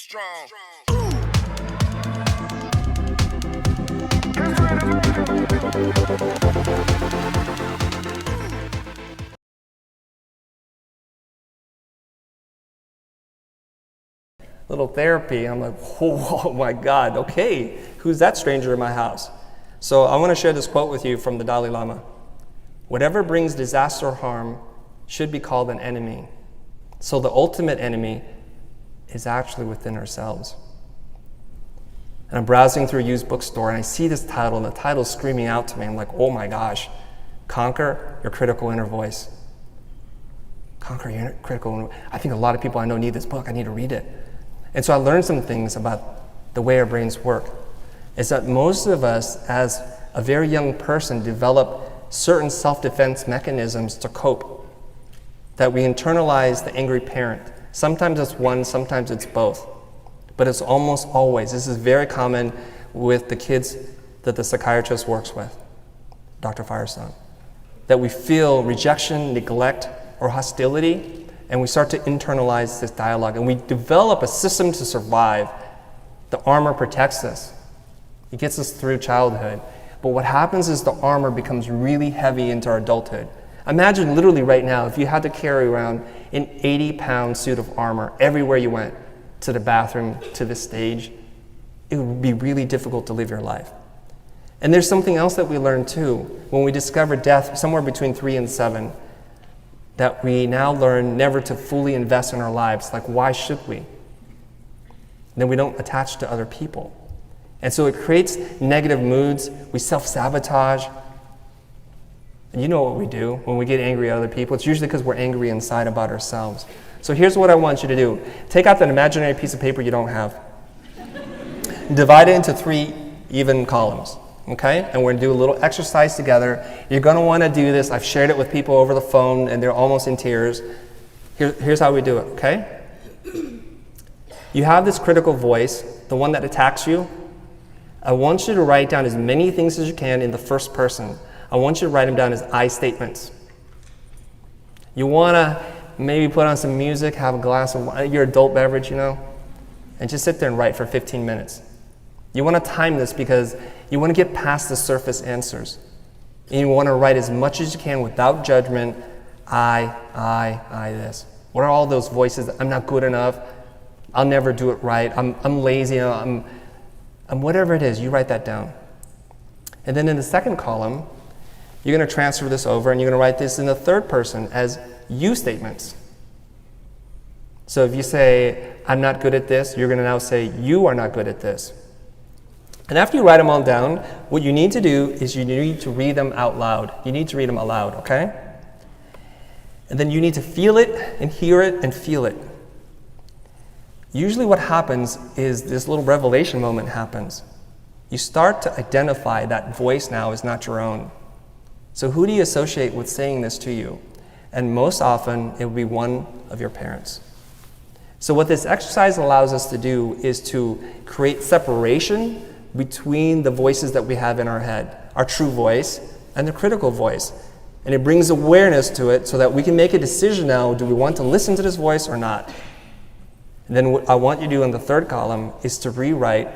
strong. Little therapy. I'm like, oh my God, okay, who's that stranger in my house? So I want to share this quote with you from the Dalai Lama. Whatever brings disaster or harm should be called an enemy. So the ultimate enemy is actually within ourselves. And I'm browsing through a used bookstore and I see this title, and the title's screaming out to me. I'm like, oh my gosh, conquer your critical inner voice. Conquer your critical inner voice. I think a lot of people I know need this book. I need to read it. And so I learned some things about the way our brains work. Is that most of us, as a very young person, develop certain self-defense mechanisms to cope. That we internalize the angry parent. Sometimes it's one, sometimes it's both. But it's almost always, this is very common with the kids that the psychiatrist works with, Dr. Firestone. That we feel rejection, neglect, or hostility, and we start to internalize this dialogue, and we develop a system to survive. The armor protects us. It gets us through childhood. But what happens is the armor becomes really heavy into our adulthood. Imagine literally right now, if you had to carry around an 80-pound suit of armor everywhere you went, to the bathroom, to the stage, it would be really difficult to live your life. And there's something else that we learn too. When we discover death somewhere between 3 and 7, that we now learn never to fully invest in our lives. Like, why should we? Then we don't attach to other people. And so it creates negative moods. We self-sabotage. And you know what we do when we get angry at other people. It's usually because we're angry inside about ourselves. So here's what I want you to do. Take out that imaginary piece of paper you don't have. Divide it into 3 even columns. Okay? And we're going to do a little exercise together. You're going to want to do this. I've shared it with people over the phone, and they're almost in tears. Here's how we do it, okay? You have this critical voice, the one that attacks you. I want you to write down as many things as you can in the first person. I want you to write them down as I statements. You want to maybe put on some music, have a glass of wine, your adult beverage, you know, and just sit there and write for 15 minutes. You want to time this because you want to get past the surface answers. And you want to write as much as you can without judgment. I this. What are all those voices? I'm not good enough. I'll never do it right. I'm lazy. I'm whatever it is, you write that down. And then in the second column, you're going to transfer this over and you're going to write this in the third person as you statements. So if you say, I'm not good at this, you're going to now say, you are not good at this. And after you write them all down, what you need to do is you need to read them out loud. You need to read them aloud, okay? And then you need to feel it and hear it and feel it. Usually what happens is this little revelation moment happens. You start to identify that voice now is not your own. So who do you associate with saying this to you? And most often, it will be one of your parents. So what this exercise allows us to do is to create separation between the voices that we have in our head, our true voice and the critical voice. And it brings awareness to it so that we can make a decision now, do we want to listen to this voice or not? And then what I want you to do in the third column is to rewrite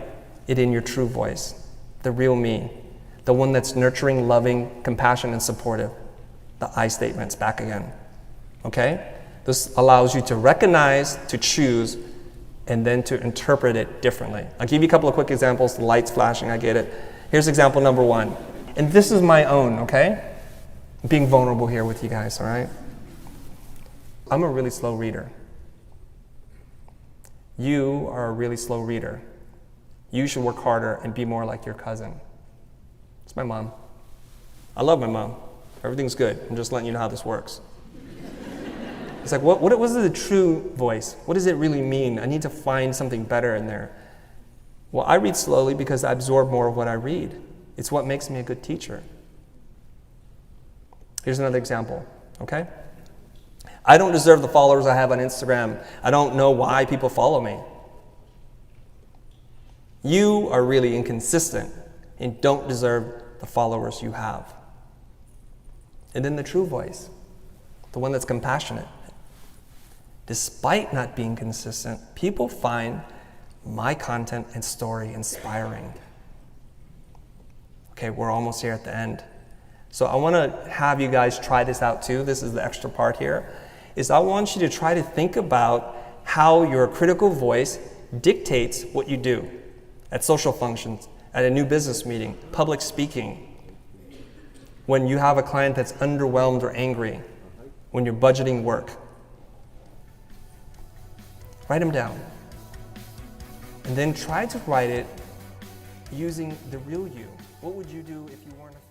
it in your true voice, the real me, the one that's nurturing, loving, compassionate, and supportive. The I statements back again, okay? This allows you to recognize, to choose, and then to interpret it differently. I'll give you a couple of quick examples. The light's flashing, I get it. Here's example number 1. And this is my own, okay? I'm being vulnerable here with you guys, all right? I'm a really slow reader. You are a really slow reader. You should work harder and be more like your cousin. It's my mom. I love my mom. Everything's good. I'm just letting you know how this works. It's like, what is the true voice? What does it really mean? I need to find something better in there. Well, I read slowly because I absorb more of what I read. It's what makes me a good teacher. Here's another example, okay? I don't deserve the followers I have on Instagram. I don't know why people follow me. You are really inconsistent and don't deserve the followers you have. And then the true voice, the one that's compassionate. Despite not being consistent, people find my content and story inspiring? Okay, we're almost here at the end. So I want to have you guys try this out too. This is the extra part here. Is I want you to try to think about how your critical voice dictates what you do at social functions, at a new business meeting, public speaking, when you have a client that's underwhelmed or angry, when you're budgeting work. Write them down. And then try to write it using the real you. What would you do if you weren't a